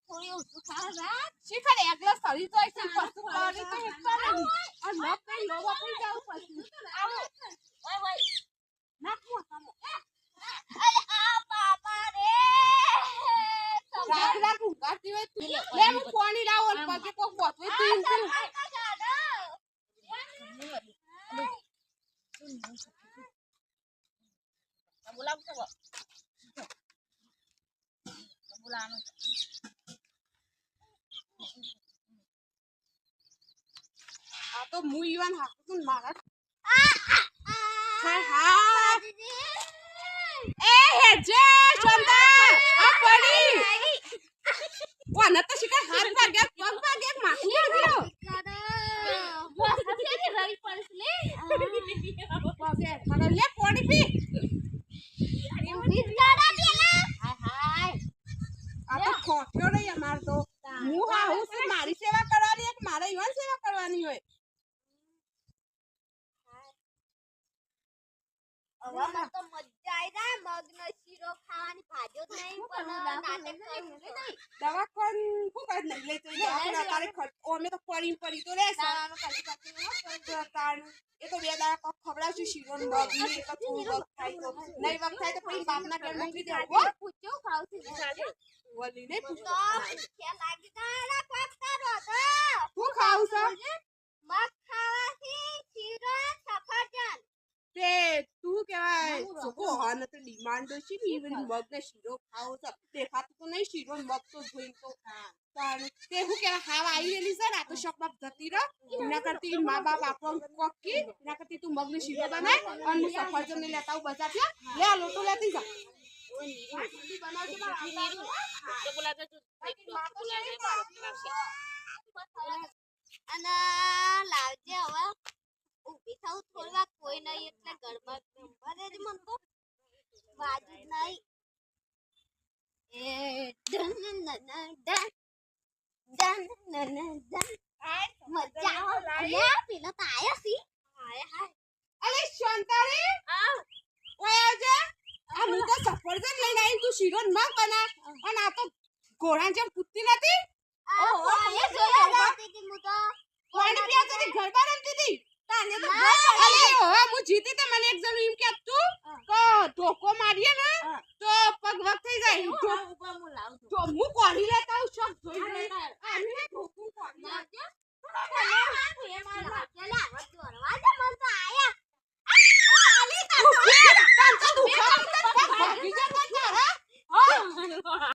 થોડી ઓછું ખાવા શીખર એકલા સરી તો છે પસુ કરી તો એકલા આ લોક કઈ લોવા પઈ જાવ પછી આવો ઓય ઓય નાખો સામો અરે આ બાપા રે રાખ રાખ ઉગાતી હોય તું લે હું પાણી લાવો પગે કોક બોતવે તું બોલાવ તો બોલાનો આ તો મુ ઈવાન હાકું મારા હા હા એ હેજે ચંદા આ પાણી કોને તો શીખર હાથ ભાગે પગ ભાગે માખી આવ્યો પગે ખરો લે પાણી પી આ તો ખોટ્યો નહીં અમાર તો હું હા હું શું મારી સેવા કરવાની એક મારે ઈવાન સેવા કરવાની હોય હવે મને તો મજા આવી જાય મગનો શીરો ખાવાની ભાજો જ નહીં પણ નાટક કરવું નહીં દવાખાન શું કર નહીં લે તો આપણે તારે ઓમે તો પડી પડી તો રે તારાનો કાલી કાલી એ તો બે દાડા કોક ખવડાવશું શીરો ને મગ ને એક થોડું વખ થાય તો નહીં વખ થાય તો પછી બાપના ઘર મોકલી દે હો પૂછ્યો ખાવથી વલી ને પૂછ તો કે લાગી તારા પકતારો તો હું ખાવ છો મગ ખાવાથી શીરો સફરજન તે તું કેવાય સકો હન તો ડિમાન્ડ છે ને ઈવન મગ ને શીરો ખાવ છો દેખાતું તો નહીં શીરો મગ તો જોઈ તો પણ તે હું કેવા ખાવા આવી રેલી છે ને આ તો શોપ બાપ જતી રહ એના કરતી મા બાપ આપણો કોકી એના કરતી તું મગ ને શીરો બનાય અને સફરજન ને લેતા આવું બજાર લે આ લોટો લેતી જા અને લાવજે હવે ઊભી થાઉં થોડી વાર કોઈ નહીં એટલે ગરબા ગરબા રે મન તો વાજુ નહીં એ ડન ડન ડન ડન ડન ડન મજા આવે પેલા તો આયા સી હાય હાય અરે શાંતારી ઓય આવજે આ હું તો સફરજન લઈને આવી તું શીરો મગ બના અને આ તો ઘોડા જેમ કૂદતી નથી ઓહો એ જોયા હતી હું તો પાણી પીયા તો ગરબા રમતી હતી તાને તો અરે હવે હું જીતી તે મને એક જણ એમ કે તું તો ધોકો મારીએ ને તો પગ વક થઈ જાય ઉપર હું લાવ તો હું કોડી લેતા હું શોખ જોઈ જોઈ આને ધોકો કોડી લાવજે આયા તો દુખા ભાગી જા